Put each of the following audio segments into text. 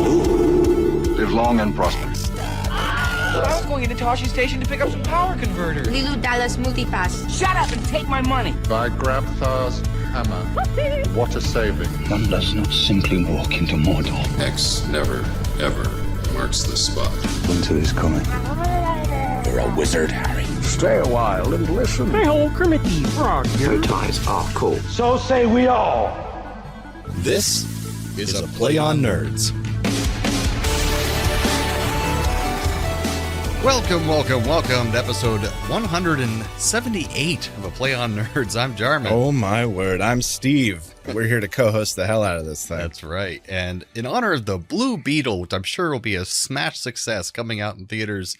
Live long and prosper. I was going into Toshi Station to pick up some power converters. Lilu Dallas Multipass. Shut up and take my money. By Grabthar's hammer. What a saving. One does not simply walk into Mordor. X never, ever marks the spot. Winter is coming. You're a wizard, Harry. Stay a while and listen. Hey, old Kermit the Frog here. Bow ties are cool. So say we all. This is a Play on Nerds. Welcome to episode 178 of A Play on Nerds. I'm Jarman. Oh my word, I'm Steve. We're here to co-host the hell out of this thing. That's right. And in honor of the Blue Beetle, which I'm sure will be a smash success coming out in theaters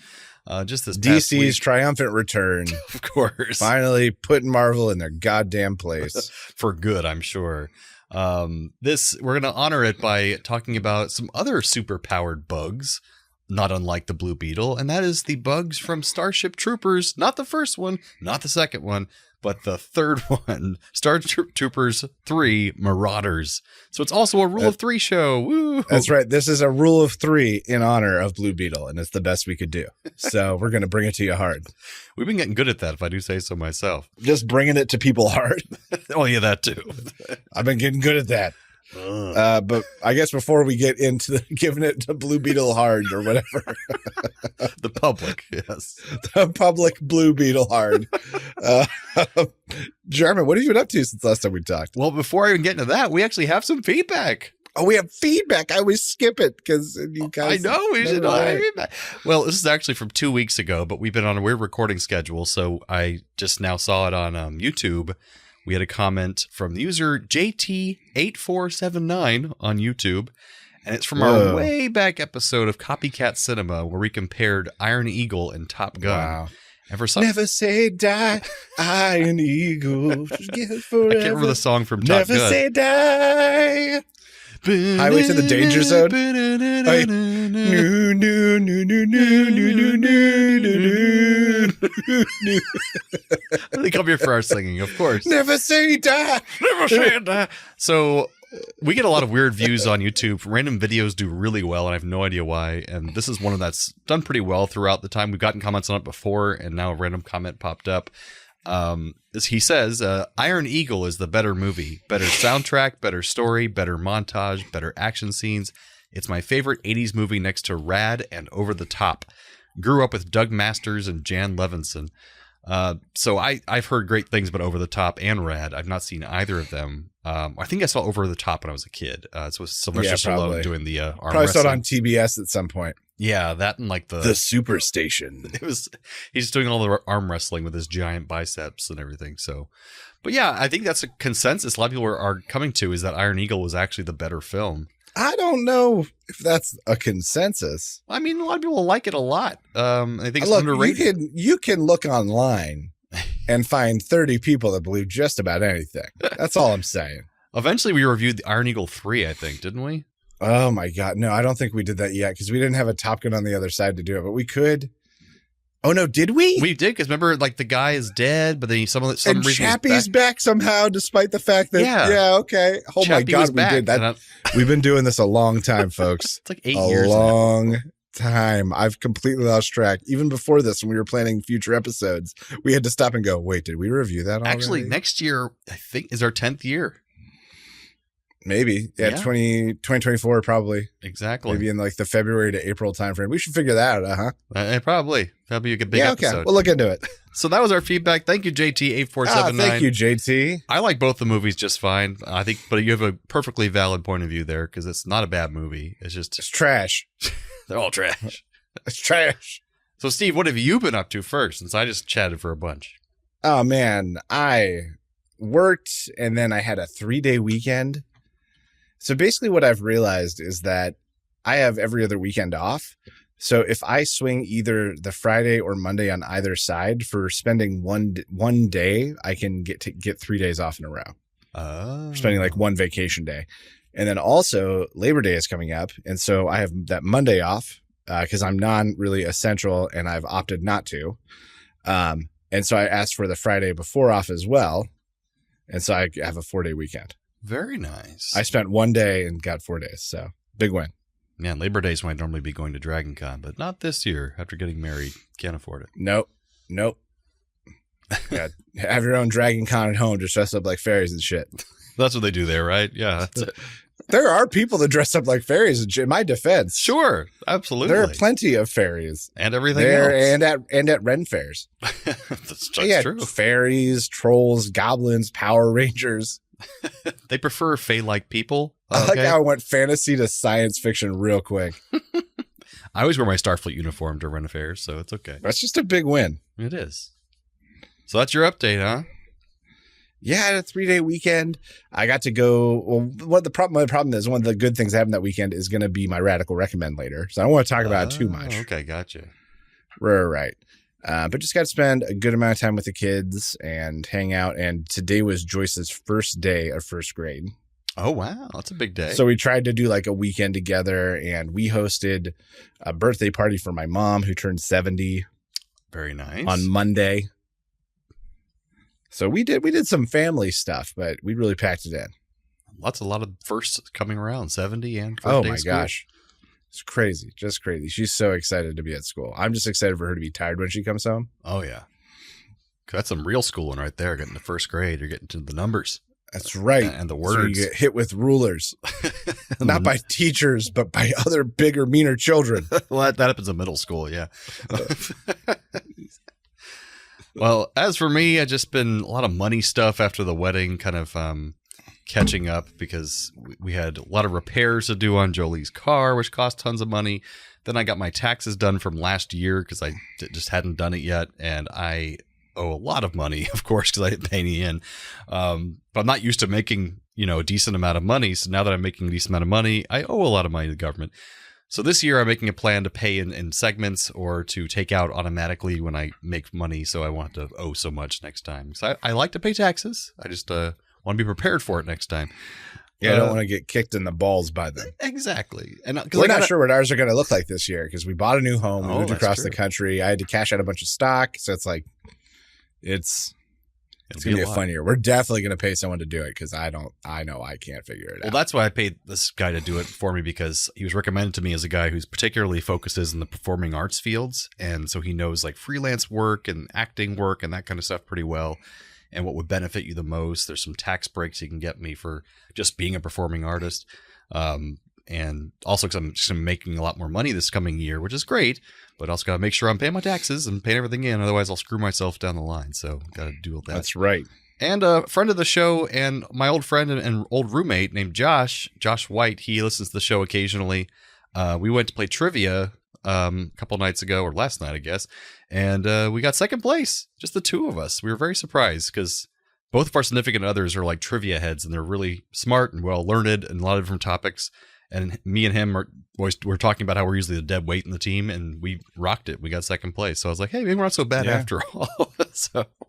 just this past DC's week. triumphant return. Of course. Finally putting Marvel in their goddamn place. For good, I'm sure. We're going to honor it by talking about some other super-powered bugs, not unlike the Blue Beetle, and that is the bugs from Starship Troopers. Not the first one, not the second one, but the third one, Starship Troopers 3 Marauders. So it's also a Rule of 3 show. Woo! That's right. This is a Rule of 3 in honor of Blue Beetle, and it's the best we could do. So we're going to bring it to you hard. We've been getting good at that, if I do say so myself. Just bringing it to people hard. Oh, yeah, that too. I've been getting good at that. But I guess before we get into giving it to Blue Beetle hard or whatever. The public, yes. The public Blue Beetle hard. Jarman, what have you been up to since last time we talked? Well, before I even get into that, we actually have some feedback. Oh, we have feedback. I always skip it because you guys. I know we should have feedback. Well, this is actually from 2 weeks ago, but we've been on a weird recording schedule, so I just now saw it on YouTube. We had a comment from the user JT8479 on YouTube, and it's from our way back episode of Copycat Cinema where we compared Iron Eagle and Top Gun. Wow. And for never say die, Iron Eagle. I can't remember the song from Top Gun. Never say die. Highway to the Danger Zone. They come here for our singing, of course. Never say die. Never say die. So we get a lot of weird views on YouTube. Random videos do really well, and I have no idea why. And this is one of that's done pretty well throughout the time. We've gotten comments on it before, and now a random comment popped up. He says, Iron Eagle is the better movie. Better soundtrack, better story, better montage, better action scenes. It's my favorite 80s movie next to Rad and Over the Top. Grew up with Doug Masters and Jan Levinson. So I've heard great things about Over the Top and Rad. I've not seen either of them. I think I saw Over the Top when I was a kid. So it was Sylvester Stallone doing the arm probably wrestling. saw it on TBS at some point. Yeah, that and like the Superstation. He's doing all the arm wrestling with his giant biceps and everything. So, but yeah, I think that's a consensus a lot of people are coming to, is that Iron Eagle was actually the better film. I don't know if that's a consensus. I mean, a lot of people like it a lot. I think it's underrated. You can look online and find 30 people that believe just about anything. That's all I'm saying. Eventually, we reviewed the Iron Eagle 3, I think, didn't we? Oh my God. No, I don't think we did that yet because we didn't have a Top Gun on the other side to do it, but we could. Oh no, did we? We did, because remember, like the guy is dead, but then some reason Chappie's back somehow, despite the fact that okay. Oh Chappie my God, we did that. We've been doing this a long time, folks. It's like 8 years. A long time. I've completely lost track. Even before this, when we were planning future episodes, we had to stop and go, wait, did we review that already? Actually, next year, I think, is our 10th year. Maybe. Yeah. 2024 probably. Exactly. Maybe in like the February to April timeframe. We should figure that out, huh? Probably. That'll be a big episode. Okay. We'll look into it. So that was our feedback. Thank you, JT8479. Thank you, JT. I like both the movies just fine. I think, but you have a perfectly valid point of view there, because it's not a bad movie. It's trash. They're all trash. It's trash. So, Steve, what have you been up to first, since I just chatted for a bunch? Oh, man. I worked, and then I had a 3-day weekend. So basically what I've realized is that I have every other weekend off. So if I swing either the Friday or Monday on either side for spending one day, I can get 3 days off in a row. For spending like one vacation day. And then also Labor Day is coming up. And so I have that Monday off because I'm non-really essential and I've opted not to. And so I asked for the Friday before off as well. And so I have a 4-day weekend. Very nice. I spent 1 day and got 4 days. So big win. Man, Labor Day is when I'd normally be going to Dragon Con, but not this year after getting married. Can't afford it. Nope. Yeah, have your own Dragon Con at home. Just dress up like fairies and shit. That's what they do there, right? Yeah. That's it. There are people that dress up like fairies. In my defense, Sure. Absolutely. there are plenty of fairies and everything there, else. and at Ren fairs. That's Yeah, true. Fairies, trolls, goblins, Power Rangers. They prefer fae-like people. I like how I went fantasy to science fiction real quick. I always wear my Starfleet uniform to Ren Affairs, so it's okay. That's just a big win. It is. So that's your update, huh? Yeah, I had a 3-day weekend. I got to go. Well, my problem is one of the good things that happened that weekend is going to be my radical recommend later. So I don't want to talk about it too much. Okay, gotcha. Right. But just got to spend a good amount of time with the kids and hang out. And today was Joyce's first day of first grade. Oh, wow. That's a big day. So we tried to do like a weekend together, and we hosted a birthday party for my mom who turned 70 Very nice. on Monday. So we did some family stuff, but we really packed it in. A lot of firsts coming around, 70 and first Oh day my school. gosh. It's crazy. Just crazy. She's so excited to be at school. I'm just excited for her to be tired when she comes home. Oh, yeah. That's some real schooling right there. Getting to first grade, you're getting to the numbers. That's right. And the That's where words. you get hit with rulers, not by teachers, but by other bigger, meaner children. Well, that happens in middle school, yeah. Well, as for me, I just been a lot of money stuff after the wedding, kind of catching up because we had a lot of repairs to do on Jolie's car, which cost tons of money. Then I got my taxes done from last year because I just hadn't done it yet, and I owe a lot of money, of course, because I didn't pay any in. But I'm not used to making, a decent amount of money. So now that I'm making a decent amount of money, I owe a lot of money to the government. So this year I'm making a plan to pay in segments or to take out automatically when I make money. So I won't have to owe so much next time. So I like to pay taxes. I just want to be prepared for it next time. Yeah, I don't want to get kicked in the balls by them. Exactly. And we're not sure what ours are going to look like this year because we bought a new home. We moved that's across true. the country. I had to cash out a bunch of stock. So it's like, it's going to be a fun year. We're definitely going to pay someone to do it because I know I can't figure it out. Well, that's why I paid this guy to do it for me because he was recommended to me as a guy who's particularly focuses in the performing arts fields. And so he knows like freelance work and acting work and that kind of stuff pretty well. And what would benefit you the most. There's some tax breaks he can get me for just being a performing artist. And also because I'm just making a lot more money this coming year, which is great. But also got to make sure I'm paying my taxes and paying everything in. Otherwise, I'll screw myself down the line. So got to do all that. That's right. And a friend of the show and my old friend and old roommate named Josh White. He listens to the show occasionally. We went to play trivia a couple nights ago, or last night, I guess. And we got second place, just the two of us. We were very surprised because both of our significant others are like trivia heads and they're really smart and well learned in a lot of different topics. And me and him we're talking about how we're usually the dead weight in the team, and we rocked it. We got second place. So I was like, hey, maybe we're not so bad after all.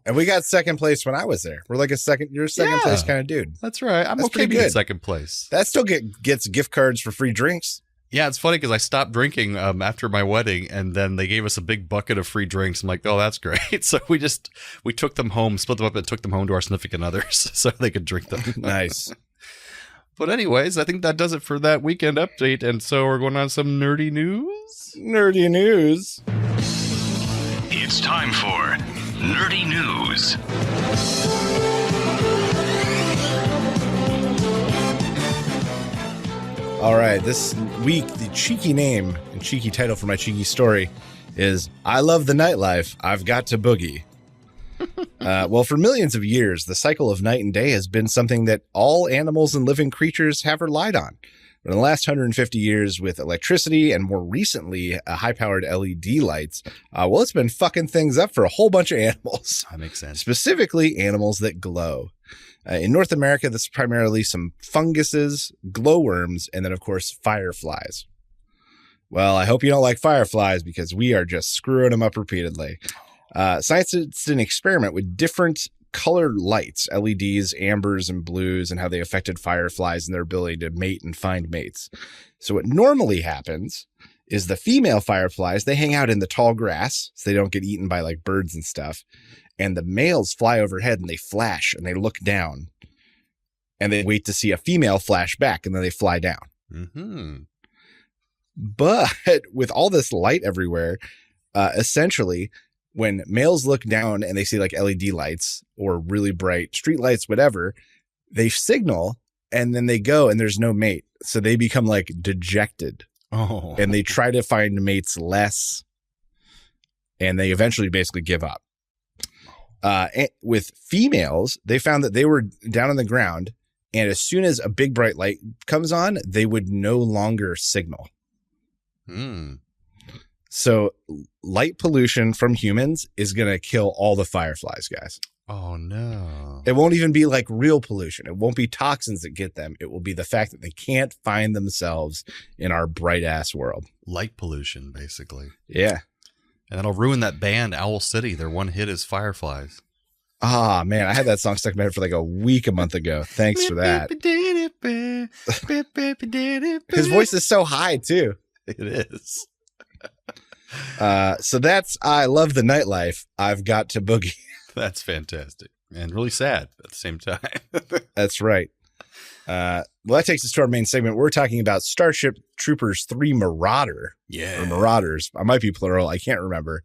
And we got second place when I was there. We're like you're a second place kind of dude. That's right. I'm That's okay pretty being good. second place. That still gets gift cards for free drinks. Yeah, it's funny because I stopped drinking after my wedding, and then they gave us a big bucket of free drinks. I'm like, oh, that's great. So we took them home, split them up, and took them home to our significant others so they could drink them. Nice. But anyways, I think that does it for that weekend update. And so we're going on some nerdy news. Nerdy news. It's time for Nerdy News. All right, this week, the cheeky name and cheeky title for my cheeky story is I Love the Nightlife, I've Got to Boogie. Well, for millions of years, the cycle of night and day has been something that all animals and living creatures have relied on. But in the last 150 years, with electricity and more recently, high-powered LED lights, well, it's been fucking things up for a whole bunch of animals. That makes sense. Specifically, animals that glow. In North America, this is primarily some funguses, glowworms, and then, of course, fireflies. Well, I hope you don't like fireflies because we are just screwing them up repeatedly. Scientists did an experiment with different colored lights, LEDs, ambers, and blues, and how they affected fireflies and their ability to mate and find mates. So what normally happens is the female fireflies, they hang out in the tall grass so they don't get eaten by like birds and stuff. And the males fly overhead and they flash and they look down and they wait to see a female flash back and then they fly down. Mm-hmm. But with all this light everywhere, essentially, when males look down and they see like LED lights or really bright street lights, whatever, they signal and then they go and there's no mate. So they become like dejected. Oh. And they try to find mates less. And they eventually basically give up. With females, they found that they were down on the ground. And as soon as a big bright light comes on, they would no longer signal. So light pollution from humans is going to kill all the fireflies, guys. Oh, no. It won't even be like real pollution. It won't be toxins that get them. It will be the fact that they can't find themselves in our bright ass world. Light pollution, basically. Yeah. And that'll ruin that band, Owl City. Their one hit is Fireflies. Ah, man, I had that song stuck in my head for like a week, a month ago. Thanks for that. His voice is so high, too. It is. So that's I Love the Nightlife. I've Got to Boogie. That's fantastic. And really sad at the same time. That's right. Well, that takes us to our main segment. We're talking about Starship Troopers 3 Marauder. Yeah. Or Marauders. I might be plural. I can't remember.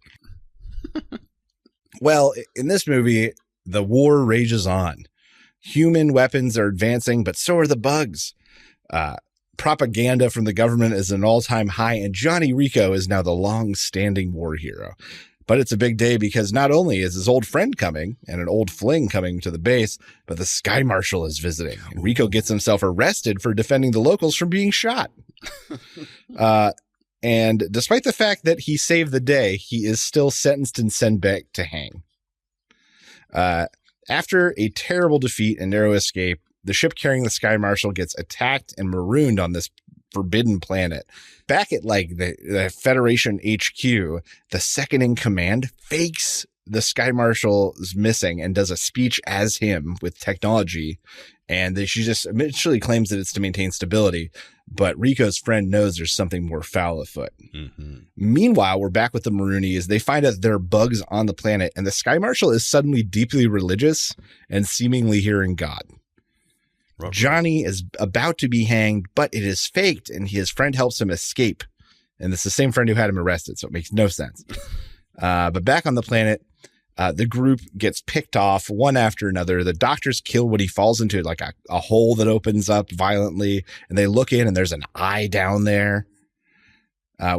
Well, in this movie, the war rages on. Human weapons are advancing, but so are the bugs. Propaganda from the government is an all-time high, and Johnny Rico is now the long-standing war hero. But it's a big day because not only is his old friend coming and an old fling coming to the base, but the Sky Marshal is visiting. And Rico gets himself arrested for defending the locals from being shot. And despite the fact that he saved the day, he is still sentenced and sent back to hang. After a terrible defeat and narrow escape, the ship carrying the Sky Marshal gets attacked and marooned on this forbidden planet. Back at like the Federation HQ, the second in command fakes the Sky Marshal is missing and does a speech as him with technology. And she just initially claims that it's to maintain stability. But Rico's friend knows there's something more foul afoot. Mm-hmm. Meanwhile, we're back with the Maroonies. They find out there are bugs on the planet, and the Sky Marshal is suddenly deeply religious and seemingly hearing God. Right. Johnny is about to be hanged, but it is faked, and his friend helps him escape. And it's the same friend who had him arrested, so it makes no sense. But back on the planet, the group gets picked off one after another. The doctors kill when he falls into like a hole that opens up violently, and they look in and there's an eye down there.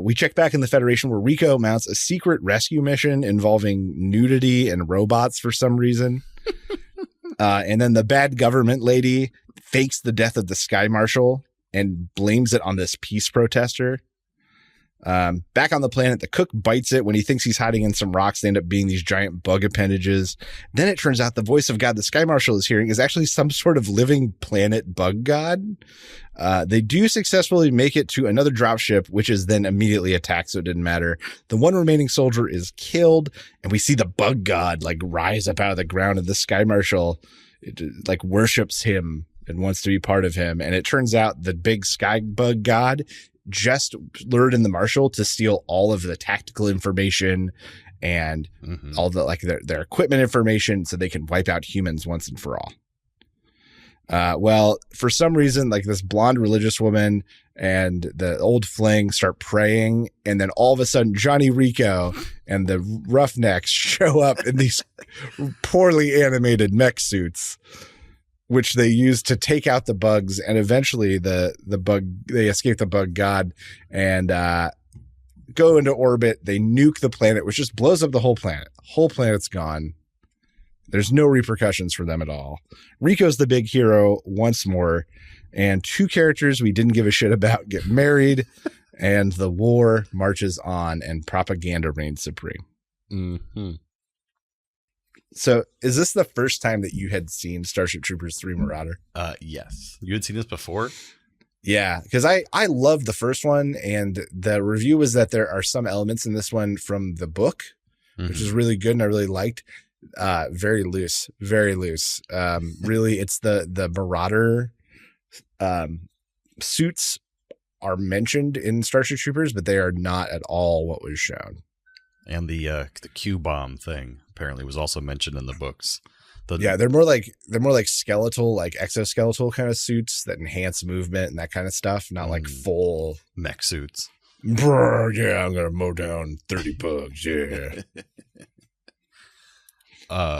We check back in the Federation where Rico mounts a secret rescue mission involving nudity and robots for some reason. And then the bad government lady fakes the death of the Sky Marshal and blames it on this peace protester. Back on the planet, the cook bites it when he thinks he's hiding in some rocks. They end up being these giant bug appendages. Then it turns out the voice of God the Sky Marshal is hearing is actually some sort of living planet bug god. They do successfully make it to another dropship, which is then immediately attacked, so it didn't matter. The one remaining soldier is killed, and we see the bug god like rise up out of the ground, and the Sky Marshal like worships him and wants to be part of him. And it turns out the big sky bug god just lured in the Marshal to steal all of the tactical information and all the like their equipment information so they can wipe out humans once and for all. Well, for some reason, like this blonde religious woman and the old fling start praying, and then all of a sudden Johnny Rico and the Roughnecks show up in these poorly animated mech suits, which they use to take out the bugs, and eventually they escape the bug god and go into orbit. They nuke the planet, which just blows up the whole planet. Whole planet's gone. There's no repercussions for them at all. Rico's the big hero once more, and two characters we didn't give a shit about get married, and the war marches on, and propaganda reigns supreme. Mm-hmm. So is this the first time that you had seen Starship Troopers 3 Marauder? Yes. You had seen this before? Yeah, because I loved the first one, and the review was that there are some elements in this one from the book, which is really good, and I really liked. Very loose. Really, it's the Marauder suits are mentioned in Starship Troopers, but they are not at all what was shown. And the Q-bomb thing apparently was also mentioned in the books. They're more like skeletal, like exoskeletal kind of suits that enhance movement and that kind of stuff, not like full mech suits. Brr, yeah, I'm gonna mow down 30 bugs. Yeah,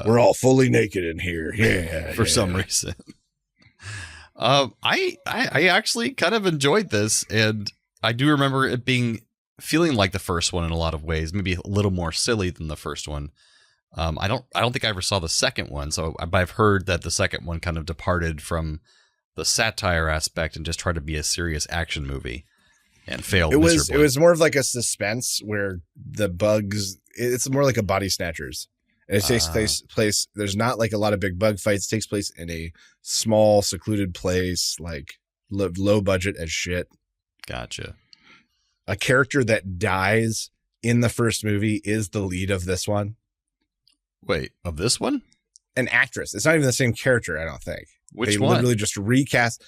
we're all fully naked in here. Yeah, for some reason. I actually kind of enjoyed this, and I do remember it feeling like the first one in a lot of ways, maybe a little more silly than the first one. I don't think I ever saw the second one, but I've heard that the second one kind of departed from the satire aspect and just tried to be a serious action movie and failed miserably. It was more of like a suspense where the bugs. It's more like a Body Snatchers. And it takes place. There's not like a lot of big bug fights. It takes place in a small, secluded place, like low budget as shit. Gotcha. A character that dies in the first movie is the lead of this one. Wait, of this one? An actress. It's not even the same character, I don't think. Which they one? Literally just recast.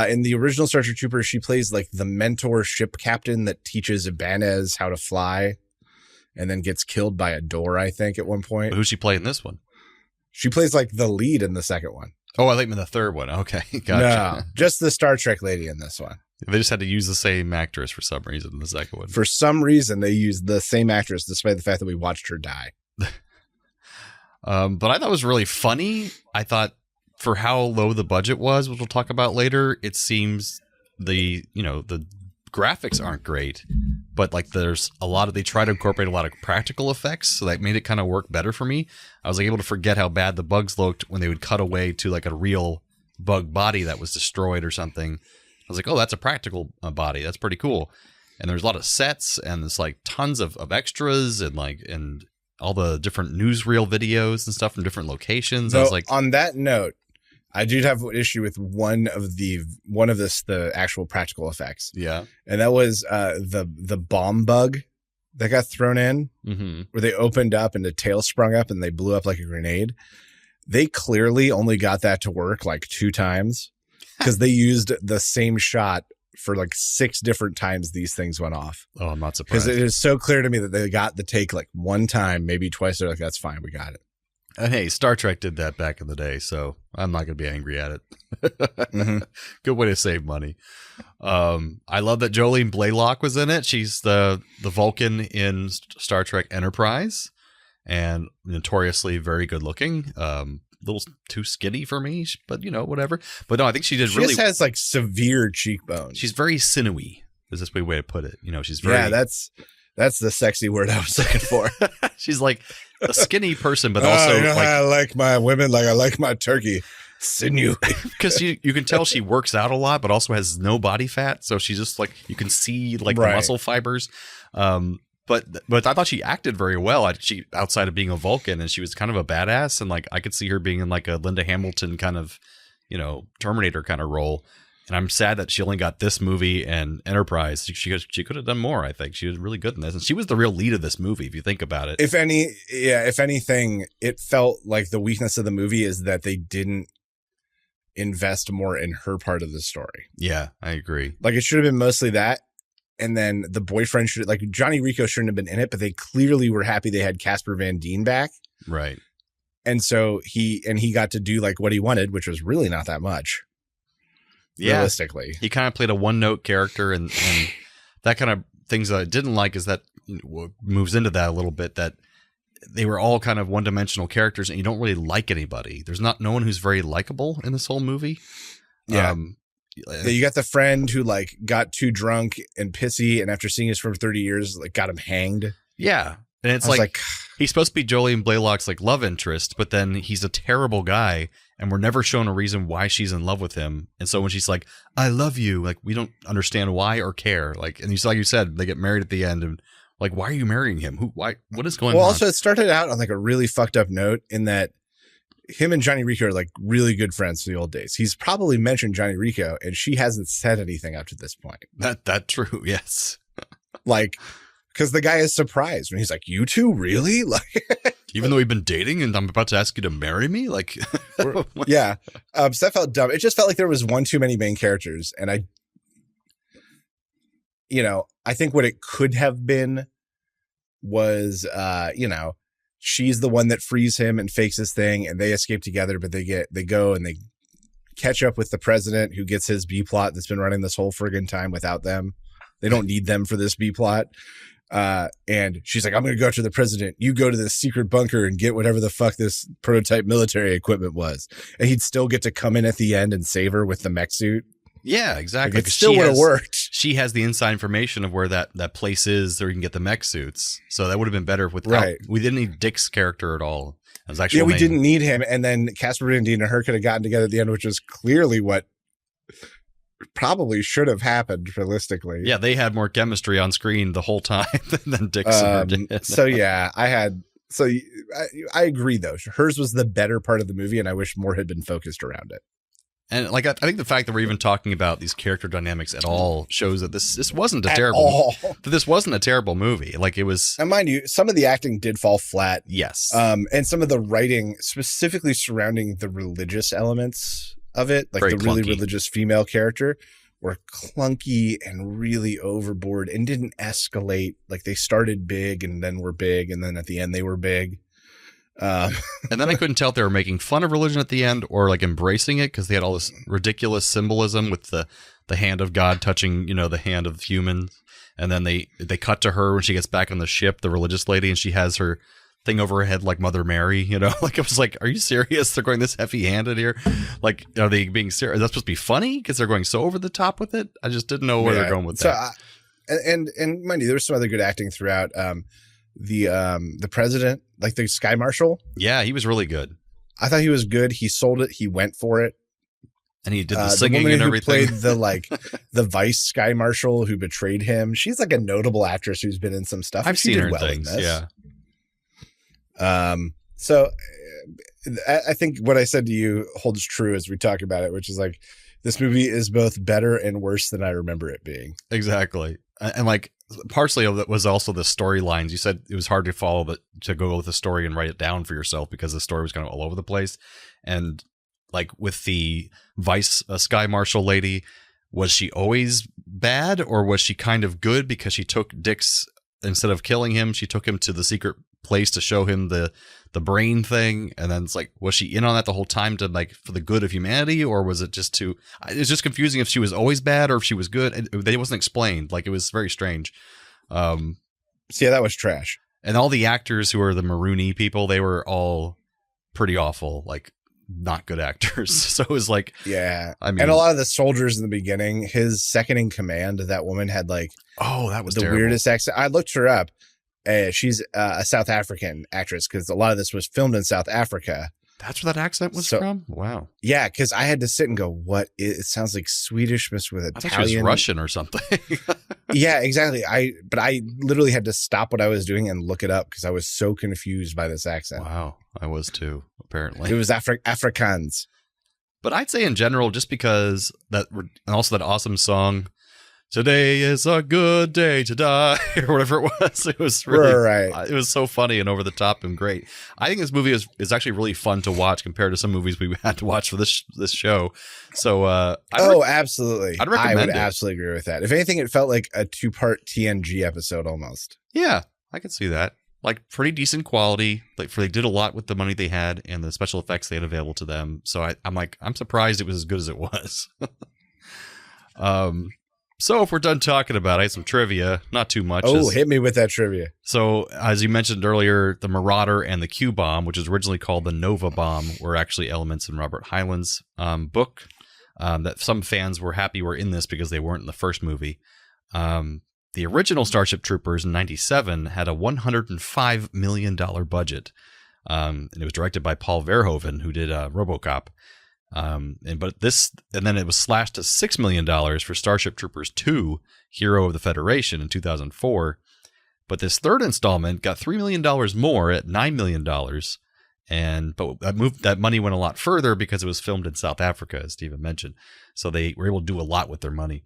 In the original Starship Troopers, she plays like the mentor ship captain that teaches Ibanez how to fly. And then gets killed by a door, I think, at one point. But who's she play in this one? She plays like the lead in the second one. Oh, I think in the third one. Okay, gotcha. No, just the Star Trek lady in this one. They just had to use the same actress for some reason in the second one. For some reason, they used the same actress, despite the fact that we watched her die. But I thought it was really funny. I thought for how low the budget was, which we'll talk about later, it seems the graphics aren't great, but like they try to incorporate a lot of practical effects, so that made it kind of work better for me. I was like able to forget how bad the bugs looked when they would cut away to like a real bug body that was destroyed or something. I was like, oh, that's a practical body. That's pretty cool. And there's a lot of sets, and there's like tons of extras and all the different newsreel videos and stuff from different locations. So I was like, on that note, I did have an issue with one of the actual practical effects. yeah. And that was the bomb bug that got thrown in, where they opened up and the tail sprung up and they blew up like a grenade. They clearly only got that to work like 2 times because they used the same shot for like 6 different times these things went off. Oh, I'm not surprised. Because it is so clear to me that they got the take like 1 time, maybe twice. They're like, that's fine. We got it. And hey, Star Trek did that back in the day, so I'm not going to be angry at it. Good way to save money. I love that Jolene Blaylock was in it. She's the Vulcan in Star Trek Enterprise, and notoriously very good looking. A little too skinny for me, but whatever. But no, I think she did really. She just has like severe cheekbones. She's very sinewy. Is this the way to put it? She's very. Yeah, that's the sexy word I was looking for. She's like a skinny person, but also how I like my women like I like my turkey. Sinew. Because you can tell she works out a lot, but also has no body fat. So she's just like, you can see like the muscle fibers. But I thought she acted very well. She outside of being a Vulcan, and she was kind of a badass, and like I could see her being in like a Linda Hamilton kind of, Terminator kind of role. And I'm sad that she only got this movie and Enterprise. She could have done more. I think she was really good in this, and she was the real lead of this movie if you think about it. If anything, it felt like the weakness of the movie is that they didn't invest more in her part of the story. Yeah, I agree. Like it should have been mostly that. And then the boyfriend Johnny Rico shouldn't have been in it, but they clearly were happy they had Casper Van Dien back. Right. And so he got to do like what he wanted, which was really not that much. Yeah. Realistically. He kind of played a one-note character, and that kind of things that I didn't like is that moves into that a little bit, that they were all kind of one-dimensional characters, and you don't really like anybody. There's no one who's very likable in this whole movie. Yeah. You got the friend who like got too drunk and pissy, and after seeing us for 30 years, like got him hanged. Yeah. And it's like he's supposed to be Jolene Blaylock's like love interest, but then he's a terrible guy, and we're never shown a reason why she's in love with him. And so when she's like, I love you, like we don't understand why or care. Like, and like you said, they get married at the end, and like, why are you marrying him? What is going on? Well, also it started out on like a really fucked up note in that him and Johnny Rico are like really good friends from the old days. He's probably mentioned Johnny Rico, and she hasn't said anything up to this point. That's true. Yes. Like, because the guy is surprised when he's like, "You two, really?" Like, even though we've been dating, and I'm about to ask you to marry me, like, yeah. So that felt dumb. It just felt like there was one too many main characters, and I think what it could have been was, she's the one that frees him and fakes his thing, and they escape together, but they go and they catch up with the president who gets his B plot that's been running this whole friggin' time without them. They don't need them for this B plot. And she's like, I'm going to go to the president. You go to this secret bunker and get whatever the fuck this prototype military equipment was. And he'd still get to come in at the end and save her with the mech suit. Yeah, exactly. Like, it still would have worked. She has the inside information of where that place is where you can get the mech suits. So that would have been better without. Right. We didn't need Dick's character at all. It was actually we didn't need him. And then Casper Van Dien and her could have gotten together at the end, which is clearly what probably should have happened realistically. Yeah, they had more chemistry on screen the whole time than Dick's and her did. So yeah, I agree though. Hers was the better part of the movie, and I wish more had been focused around it. And like I think the fact that we're even talking about these character dynamics at all shows that this wasn't a terrible movie. Like it was. And mind you, some of the acting did fall flat. Yes. And some of the writing, specifically surrounding the religious elements of it, like Very the really clunky. religious female character, were clunky and really overboard and didn't escalate. Like they started big and then were big, and then at the end they were big. And then I couldn't tell if they were making fun of religion at the end or like embracing it, because they had all this ridiculous symbolism with the hand of God touching, the hand of humans. And then they cut to her when she gets back on the ship, the religious lady, and she has her thing over her head like Mother Mary, like it was like, are you serious? They're going this heavy handed here. Like, are they being serious? Is that supposed to be funny because they're going so over the top with it? I just didn't know where they're going with that. And mind you, there was some other good acting throughout. The president, like the Sky Marshal. Yeah, he was really good. I thought he was good. He sold it. He went for it. And he did the singing the woman and who everything. played the vice Sky Marshal who betrayed him. She's like a notable actress who's been in some stuff. I've She seen did her in well things. this. Yeah. So I think what I said to you holds true as we talk about it, which is like this movie is both better and worse than I remember it being. Exactly. And like partially of it was also the storylines. You said it was hard to follow to go with the story and write it down for yourself because the story was kind of all over the place. And like with the vice Sky Marshal lady, was she always bad or was she kind of good because she took Dick's, instead of killing him, she took him to the secret place to show him the brain thing, and then it's like, was she in on that the whole time to like for the good of humanity, or was it just it's just confusing if she was always bad or if she was good. It wasn't explained. Like it was very strange. So yeah, that was trash. And all the actors who are the maroony people, they were all pretty awful, like not good actors. So it was like, yeah, I mean, and a lot of the soldiers in the beginning, his second in command, that woman had like, oh, that was the terrible. weirdest accent. I looked her up. She's a South African actress because a lot of this was filmed in South Africa. That's where that accent was from? Wow. Yeah, because I had to sit and go, what? It sounds like Swedish mixed with Italian. I thought she was Russian or something. Yeah, exactly. But I literally had to stop what I was doing and look it up because I was so confused by this accent. Wow. I was too, apparently. It was Afrikaans. But I'd say in general, just because and also that awesome song, "Today is a good day to die," or whatever it was. It was really, right. It was so funny and over the top and great. I think this movie is actually really fun to watch compared to some movies we had to watch for this show. So, absolutely. I'd recommend I would it. absolutely agree with that. If anything, it felt like a 2-part TNG episode almost. Yeah, I could see that. Like pretty decent quality. Like they did a lot with the money they had and the special effects they had available to them. So I'm surprised it was as good as it was. So if we're done talking about it, I have some trivia, not too much. Hit me with that trivia. So as you mentioned earlier, the Marauder and the Q bomb, which was originally called the Nova bomb, were actually elements in Robert Heinlein's book that some fans were happy were in this because they weren't in the first movie. The original Starship Troopers in '97 had a $105 million budget, and it was directed by Paul Verhoeven, who did RoboCop. And then it was slashed to $6 million for Starship Troopers 2, Hero of the Federation in 2004. But this third installment got $3 million more at $9 million. But that money went a lot further because it was filmed in South Africa, as Steven mentioned. So they were able to do a lot with their money.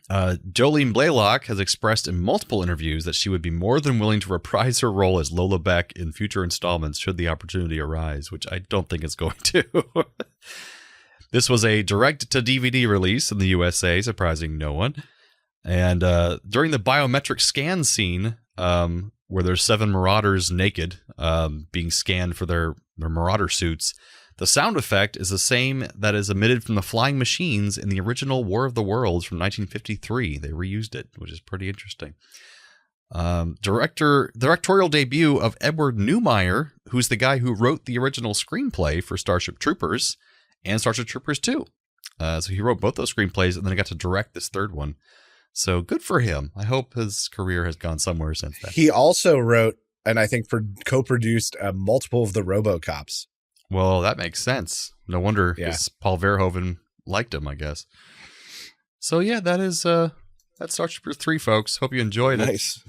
Jolene Blalock has expressed in multiple interviews that she would be more than willing to reprise her role as Lola Beck in future installments should the opportunity arise, which I don't think it's going to. This was a direct-to-DVD release in the USA, surprising no one. And during the biometric scan scene, where there's 7 Marauders naked being scanned for their Marauder suits, The sound effect is the same that is emitted from the flying machines in the original War of the Worlds from 1953. They reused it, which is pretty interesting. Directorial debut of Edward Neumeier, who's the guy who wrote the original screenplay for Starship Troopers and Starship Troopers 2. So he wrote both those screenplays, and then he got to direct this third one. So good for him. I hope his career has gone somewhere since then. He also wrote, and I think co-produced multiple of the RoboCops. Well, that makes sense. No wonder 'cause Paul Verhoeven liked him, I guess. So yeah, that's Starship Troopers 3, folks. Hope you enjoyed it. Nice.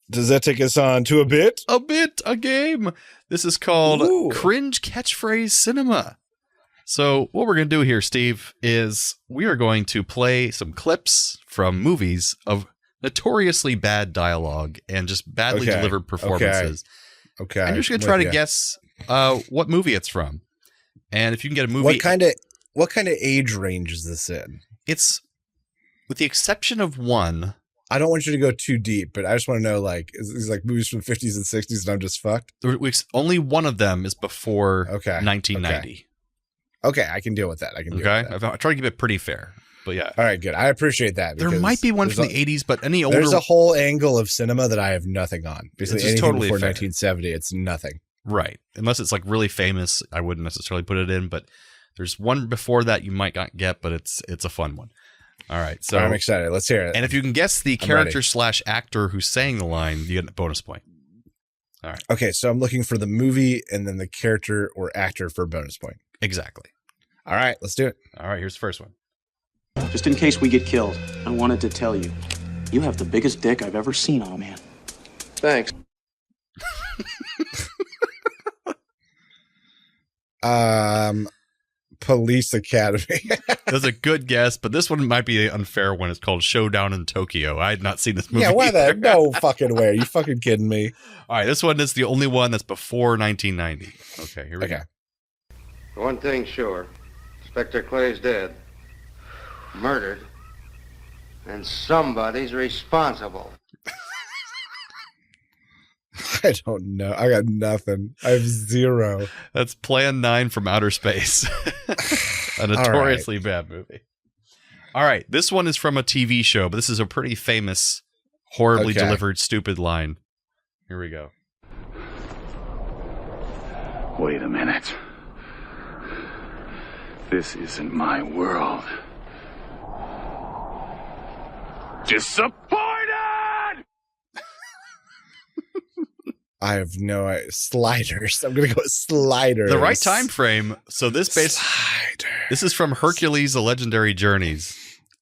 Does that take us on to A game. This is called Cringe Catchphrase Cinema. So what we're going to do here, Steve, is we are going to play some clips from movies of notoriously bad dialogue and just badly delivered performances. Okay. I'm just going to try to guess what movie it's from. And if you can get a movie... What kind of age range is this in? It's, with the exception of one... I don't want you to go too deep, but I just want to know, like, is these like movies from the 50s and 60s and I'm just fucked? Only one of them is before 1990. Okay, I can deal with that. I try to keep it pretty fair, but yeah. All right, good. I appreciate that. There might be one from the 80s, but any older... There's a whole angle of cinema that I have nothing on. Basically, anything totally before fair. 1970, it's nothing. Right. Unless it's like really famous, I wouldn't necessarily put it in, but there's one before that you might not get, but it's a fun one. All right, so I'm excited. Let's hear it. And if you can guess the character/actor who's saying the line, you get a bonus point. All right. Okay, so I'm looking for the movie and then the character or actor for a bonus point. Exactly. All right, let's do it. All right, here's the first one. Just in case we get killed, I wanted to tell you, you have the biggest dick I've ever seen, oh man. Thanks. Police Academy. That's a good guess, but this one might be an unfair one. It's called Showdown in Tokyo. I had not seen this movie. Yeah, why that? No fucking way. Are you fucking kidding me? All right, this one is the only one that's before 1990. Okay, here we go. One thing sure, Inspector Clay's dead, murdered, and somebody's responsible. I don't know. I got nothing. I have zero. That's Plan 9 from Outer Space. A notoriously bad movie. All right, this one is from a TV show, but this is a pretty famous, horribly delivered, stupid line. Here we go. Wait a minute. This isn't my world. Disappointed! I have no idea. Sliders. I'm going to go with Sliders. The right time frame. So this is from Hercules, The Legendary Journeys.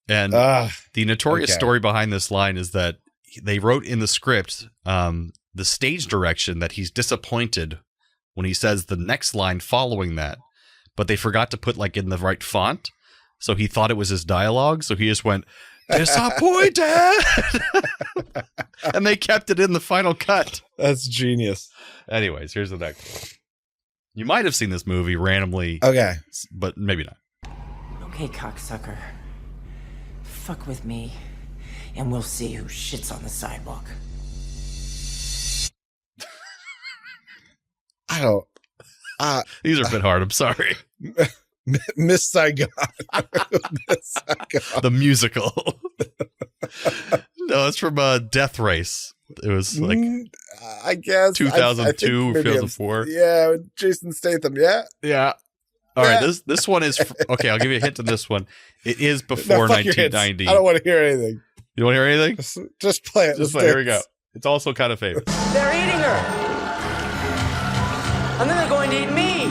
And the notorious story behind this line is that they wrote in the script the stage direction that he's disappointed when he says the next line following that. But they forgot to put like in the right font. So he thought it was his dialogue. So he just went, disappointed. And they kept it in the final cut. That's genius. Anyways, here's the next one. You might have seen this movie randomly. Okay. But maybe not. Okay, cocksucker. Fuck with me, and we'll see who shits on the sidewalk. I don't... These are a bit hard. I'm sorry. Miss Saigon. Miss Saigon. The musical. No, it's from Death Race. It was like, I guess 2002, 2004. Yeah, Jason Statham. Yeah. Yeah. All right. This one is okay. I'll give you a hint on this one. It is before 1990. I don't want to hear anything. You don't want to hear anything? Just play it. Just play. Here we go. It's also kind of famous. They're eating her, and then they're going to eat me.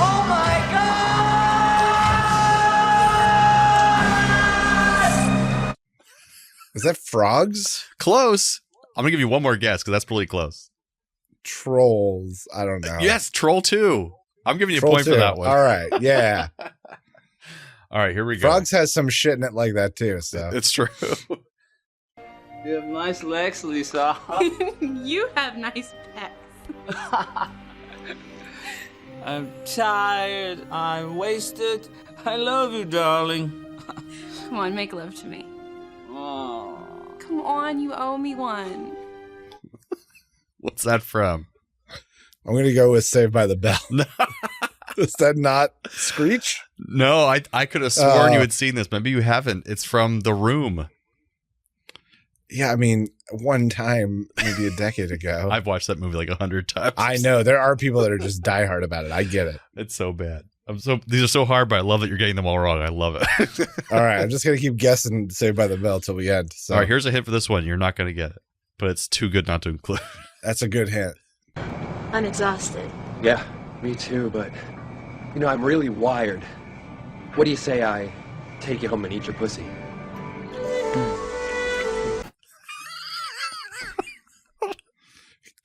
Oh my God! Is that Frogs? Close. I'm gonna give you one more guess because that's pretty close. Trolls. I don't know. Yes, Troll 2. I'm giving you a point for that one. All right. Yeah. All right, here we go. Frogs has some shit in it like that too. So it's true. You have nice legs, Lisa. You have nice pecs. I'm tired. I'm wasted. I love you, darling. Come on, make love to me. Oh. Come on, you owe me one. What's that from? I'm going to go with Saved by the Bell. Is that not Screech? No, I could have sworn you had seen this. Maybe you haven't. It's from The Room. Yeah, I mean, one time, maybe a decade ago. I've watched that movie like 100 times. I know. There are people that are just diehard about it. I get it. It's so bad. These are so hard, but I love that you're getting them all wrong. I love it. All right. I'm just going to keep guessing Saved by the Bell till we end. So. All right, here's a hint for this one. You're not going to get it, but it's too good not to include. That's a good hint. I'm exhausted. Yeah, me too, but, you know, I'm really wired. What do you say I take you home and eat your pussy?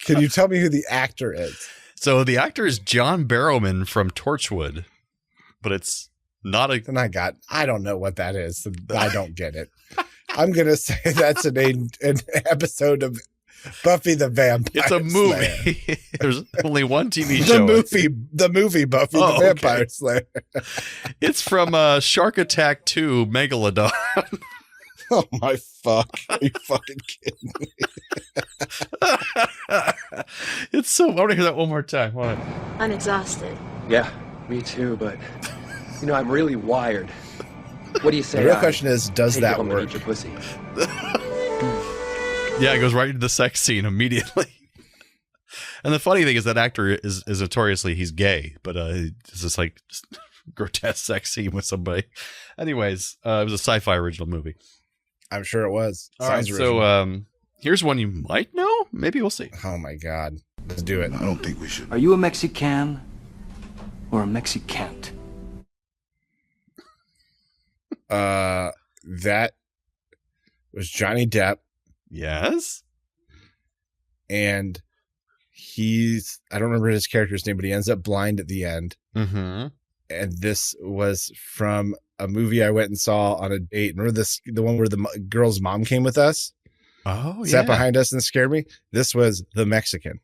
Can you tell me who the actor is? So the actor is John Barrowman from Torchwood, but it's not a... And I don't know what that is. So I don't get it. I'm going to say that's an episode of Buffy the Vampire It's a movie. There's only one TV show. The movie Buffy the Vampire Slayer. It's from Shark Attack 2 Megalodon. Oh my fuck. Are you fucking kidding me? It's so... I want to hear that one more time. Hold on. I'm exhausted. Yeah, me too, but, you know, I'm really wired. What do you say? The real question is, does take that you home and work? eat your pussy? Yeah, it goes right into the sex scene immediately. And the funny thing is that actor is notoriously, he's gay, but it's just like grotesque sex scene with somebody. Anyways, it was a sci-fi original movie. I'm sure it was. All right, so here's one you might know. Maybe we'll see. Oh my God. Let's do it. I don't think we should. Are you a Mexican or a Mexicant? That was Johnny Depp. Yes. And I don't remember his character's name, but he ends up blind at the end. Mm-hmm. And this was from a movie I went and saw on a date. Remember the one where the girl's mom came with us? Oh, yeah. Sat behind us and scared me? This was The Mexican.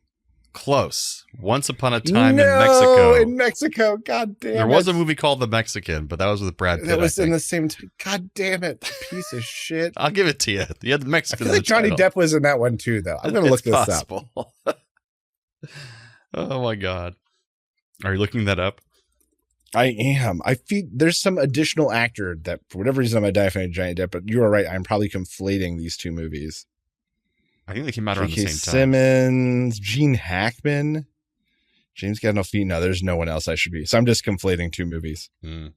Close. Once Upon a Time in Mexico. In Mexico. God damn it. There was a movie called The Mexican, but that was with Brad Pitt. That was in the same time. God damn it. Piece of shit. I'll give it to you. You had The Mexican. I feel like Johnny Depp was in that one too, though. I'm going to look this possible. Up. Oh my God. Are you looking that up? I am. I feel there's some additional actor that for whatever reason I'm identifying Johnny Depp, but you are right. I'm probably conflating these two movies. I think they came out around the J.K. same time. Simmons, Gene Hackman, James Gandolfini. No, there's no one else I should be. So I'm just conflating two movies. Mm.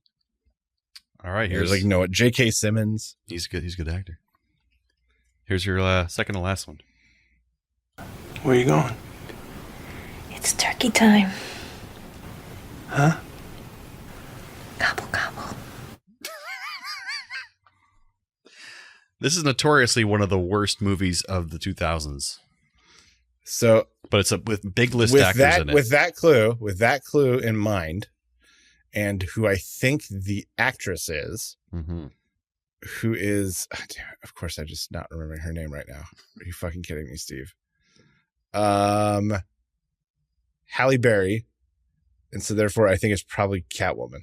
All right. Here's like, no, J.K. Simmons. He's good. He's a good actor. Here's your second to last one. Where are you going? It's turkey time. Huh? Gobble, gobble. This is notoriously one of the worst movies of the 2000s. So, but it's with big list actors in it. With that clue in mind, and who I think the actress is, who is, of course, I'm just not remembering her name right now. Are you fucking kidding me, Steve? Halle Berry, and so therefore I think it's probably Catwoman.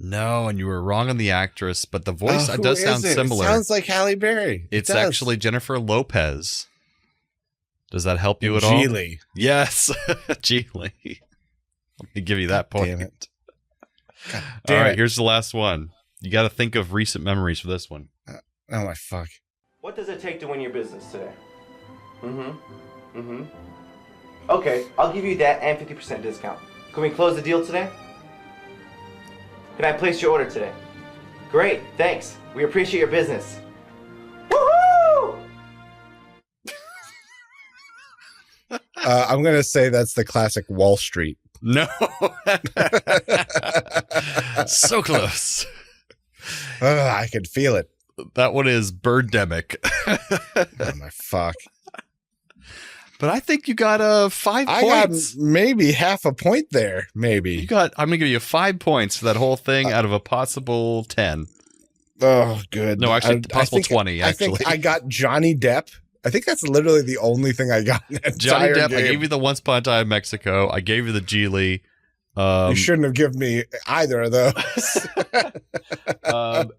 No, and you were wrong on the actress, but the voice does sound similar. It sounds like Halle Berry. It's actually Jennifer Lopez. Does that help you at all? Geely. Yes, Geely. Let me give you that point. Damn it. All right, here's the last one. You got to think of recent memories for this one. Oh my fuck. What does it take to win your business today? Okay, I'll give you that and 50% discount. Can we close the deal today? Can I place your order today? Great, thanks. We appreciate your business. Woohoo! I'm going to say that's the classic Wall Street. No. So close. I could feel it. That one is Birdemic. Oh my fuck. But I think you got 5 points. I got maybe half a point there. Maybe. I'm going to give you 5 points for that whole thing out of a possible 10. Oh, good. No, actually, possible 20, I think I got Johnny Depp. I think that's literally the only thing I got in that Johnny entire Depp, game. I gave you the Once Upon a Time in Mexico. I gave you the Geely. You shouldn't have given me either of those.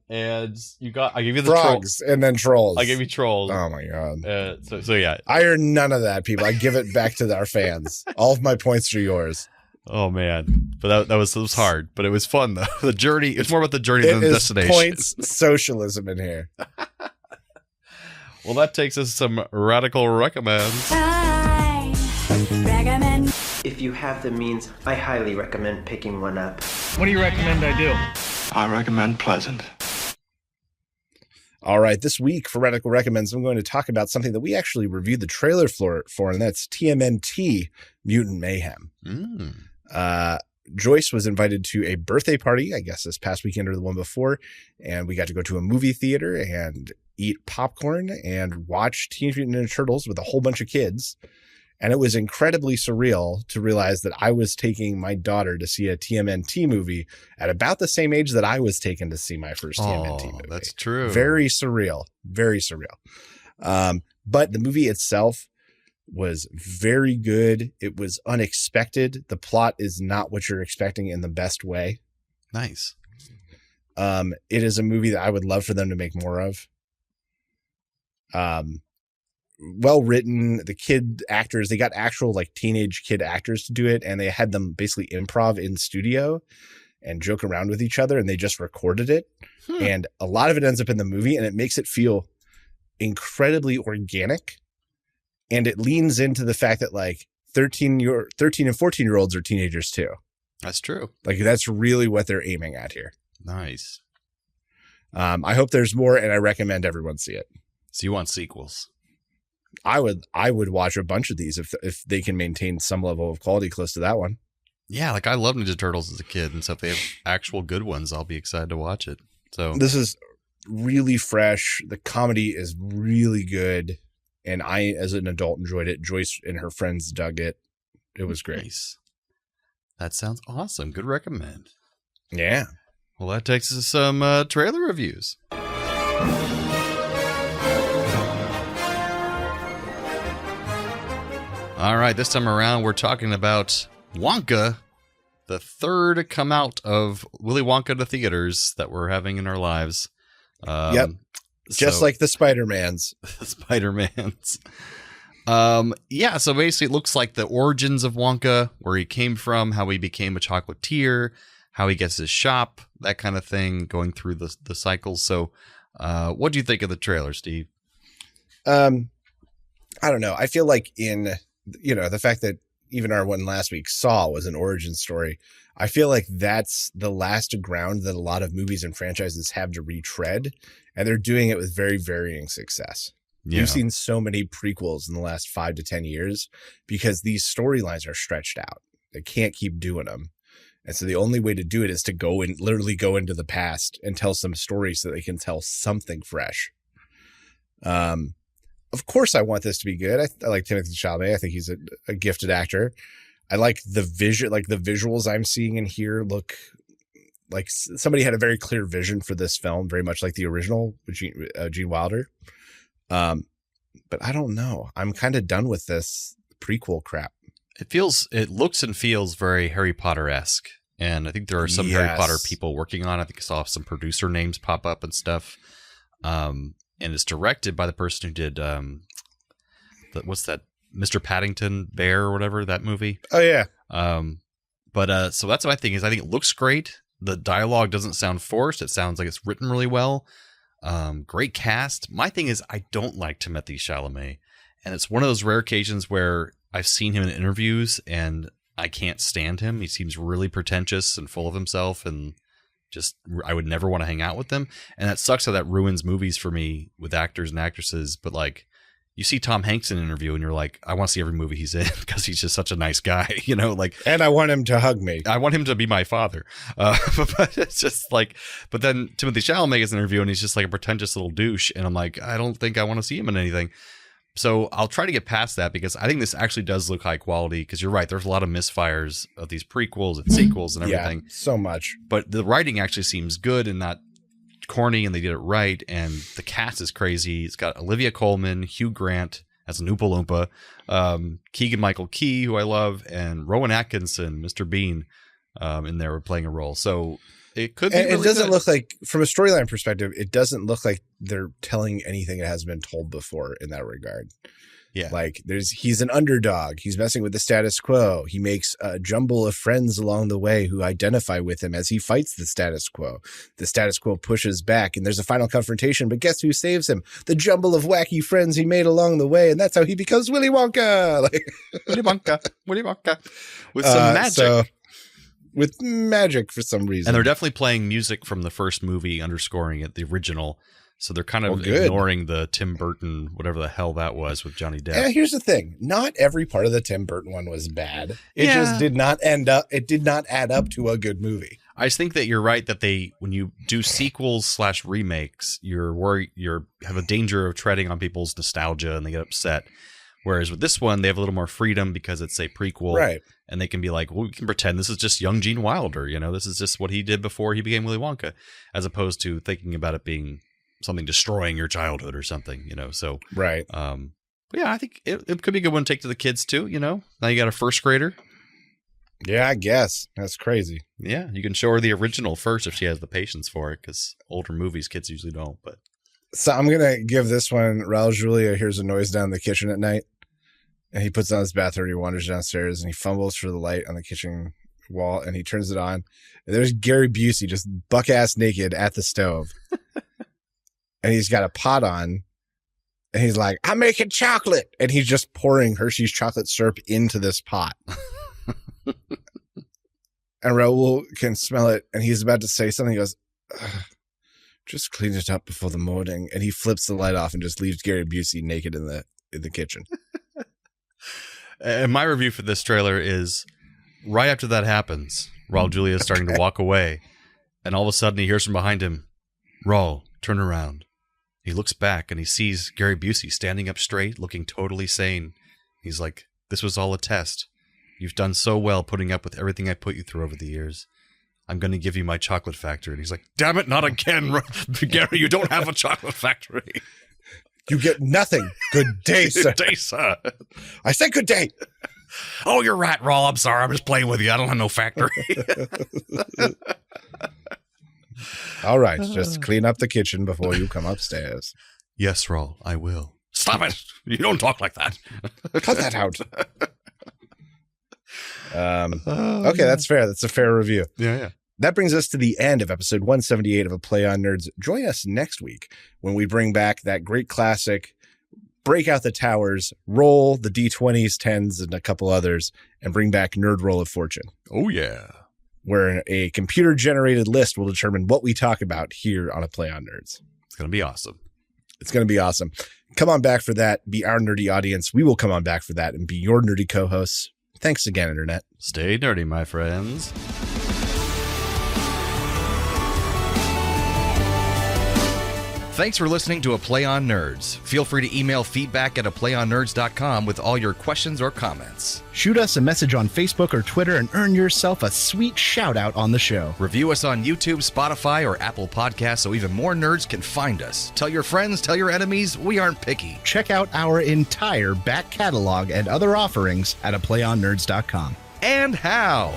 And I gave you the frogs and then trolls. I gave you trolls. Oh my god. So yeah, I earn none of that, people. I give it back to our fans. All of my points are yours. Oh man, but that was hard, but it was fun though. The journey. It's more about the journey than the destination. Points socialism in here. Well, that takes us to some radical recommends. If you have the means, I highly recommend picking one up. What do you recommend I do? I recommend Pleasant. All right, this week for Radical Recommends, I'm going to talk about something that we actually reviewed the trailer for, and that's TMNT Mutant Mayhem. Joyce was invited to a birthday party, I guess this past weekend or the one before, and we got to go to a movie theater and eat popcorn and watch Teenage Mutant Ninja Turtles with a whole bunch of kids. And it was incredibly surreal to realize that I was taking my daughter to see a TMNT movie at about the same age that I was taken to see my first TMNT movie. That's true. Very surreal. Very surreal. But the movie itself was very good. It was unexpected. The plot is not what you're expecting in the best way. Nice. It is a movie that I would love for them to make more of. Well written. The kid actors, they got actual like teenage kid actors to do it, and they had them basically improv in studio and joke around with each other, and they just recorded it. And a lot of it ends up in the movie, and it makes it feel incredibly organic. And it leans into the fact that like 13 and 14 year olds are teenagers too. That's true. Like that's really what they're aiming at here. Nice. I hope there's more, and I recommend everyone see it. So you want sequels? I would watch a bunch of these if they can maintain some level of quality close to that one. Yeah, like I loved Ninja Turtles as a kid, and so if they have actual good ones, I'll be excited to watch it. So this is really fresh. The comedy is really good, and I, as an adult, enjoyed it. Joyce and her friends dug it. It was great. Nice. That sounds awesome. Good recommend. Yeah. Well, that takes us to some trailer reviews. All right, this time around, we're talking about Wonka, the third come out of Willy Wonka to theaters that we're having in our lives. Yep. Just like the Spider-Mans. The Spider-Mans. Yeah, so basically it looks like the origins of Wonka, where he came from, how he became a chocolatier, how he gets his shop, that kind of thing, going through the cycles. So what do you think of the trailer, Steve? I don't know. I feel like the fact that even our one last week, Saw, was an origin story. I feel like that's the last ground that a lot of movies and franchises have to retread, and they're doing it with very varying success. Yeah. We've seen so many prequels in the last 5 to 10 years because these storylines are stretched out. They can't keep doing them. And so the only way to do it is to literally go into the past and tell some stories so they can tell something fresh. Of course, I want this to be good. I like Timothée Chalamet. I think he's a gifted actor. I like the visuals I'm seeing in here look like somebody had a very clear vision for this film, very much like the original with Gene Wilder. But I don't know. I'm kind of done with this prequel crap. It looks and feels very Harry Potter-esque. And I think there are some Harry Potter people working on it. I think I saw some producer names pop up and stuff. And it's directed by the person who did, what's that, Mr. Paddington Bear or whatever, that movie? Oh, yeah. So that's my thing is I think it looks great. The dialogue doesn't sound forced. It sounds like it's written really well. Great cast. My thing is I don't like Timothée Chalamet. And it's one of those rare occasions where I've seen him in interviews and I can't stand him. He seems really pretentious and full of himself and just I would never want to hang out with them. And that sucks how that ruins movies for me with actors and actresses. But like you see Tom Hanks in an interview and you're like, I want to see every movie he's in because he's just such a nice guy, and I want him to hug me. I want him to be my father. But it's just like, but then Timothée Chalamet is in an interview and he's just like a pretentious little douche. And I'm like, I don't think I want to see him in anything. So I'll try to get past that because I think this actually does look high quality because you're right. There's a lot of misfires of these prequels and sequels and everything. Yeah, so much. But the writing actually seems good and not corny and they did it right. And the cast is crazy. It's got Olivia Colman, Hugh Grant as an Oompa Loompa, Keegan-Michael Key, who I love, and Rowan Atkinson, Mr. Bean. in there playing a role. So it could be. And really it doesn't good. look like, from a storyline perspective, it doesn't look like they're telling anything that hasn't been told before in that regard. Yeah. Like he's an underdog. He's messing with the status quo. He makes a jumble of friends along the way who identify with him as he fights the status quo. The status quo pushes back and there's a final confrontation, but guess who saves him? The jumble of wacky friends he made along the way. And that's how he becomes Willy Wonka. Willy Wonka. With some magic. With magic for some reason. And they're definitely playing music from the first movie, underscoring it, the original. So they're kind of ignoring the Tim Burton, whatever the hell that was with Johnny Depp. And here's the thing. Not every part of the Tim Burton one was bad. It just did not add up to a good movie. I just think that you're right that when you do sequels / remakes, you have a danger of treading on people's nostalgia and they get upset. Whereas with this one, they have a little more freedom because it's a prequel. Right. And they can be like, well, we can pretend this is just young Gene Wilder. This is just what he did before he became Willy Wonka, as opposed to thinking about it being something destroying your childhood or something, so right. But yeah, I think it could be a good one to take to the kids too. Now you got a first grader. Yeah, I guess that's crazy. Yeah, you can show her the original first if she has the patience for it, because older movies kids usually don't. But so I'm gonna give this one. Raul Julia hears a noise down in the kitchen at night, and he puts on his bathrobe. He wanders downstairs and he fumbles for the light on the kitchen wall, and he turns it on. And there's Gary Busey just buck ass naked at the stove. And he's got a pot on, and he's like, I'm making chocolate. And he's just pouring Hershey's chocolate syrup into this pot. And Raul can smell it, and he's about to say something. He goes, just clean it up before the morning. And he flips the light off and just leaves Gary Busey naked in the kitchen. And my review for this trailer is right after that happens, Raul Julia is starting to walk away, and all of a sudden he hears from behind him, Raul, turn around. He looks back and he sees Gary Busey standing up straight, looking totally sane. He's like, this was all a test. You've done so well putting up with everything I put you through over the years. I'm going to give you my chocolate factory. And he's like, damn it, not again. Gary, you don't have a chocolate factory. You get nothing. Good day, sir. Good day, sir. I said good day. Oh, you're right, Raul. I'm sorry. I'm just playing with you. I don't have no factory. All right, just clean up the kitchen before you come upstairs. Yes, Raul, I will. Stop it! You don't talk like that. Cut that out. Okay, that's fair. That's a fair review. Yeah. That brings us to the end of episode 178 of A Play on Nerds. Join us next week when we bring back that great classic, break out the towers, roll the D20s, 10s, and a couple others, and bring back Nerd Roll of Fortune. Oh, yeah. Where a computer-generated list will determine what we talk about here on A Play on Nerds. It's going to be awesome. It's going to be awesome. Come on back for that. Be our nerdy audience. We will come on back for that and be your nerdy co-hosts. Thanks again, Internet. Stay nerdy, my friends. Thanks for listening to A Play on Nerds. Feel free to email feedback at aplayonnerds.com with all your questions or comments. Shoot us a message on Facebook or Twitter and earn yourself a sweet shout out on the show. Review us on YouTube, Spotify, or Apple Podcasts so even more nerds can find us. Tell your friends, tell your enemies, we aren't picky. Check out our entire back catalog and other offerings at aplayonnerds.com. And how?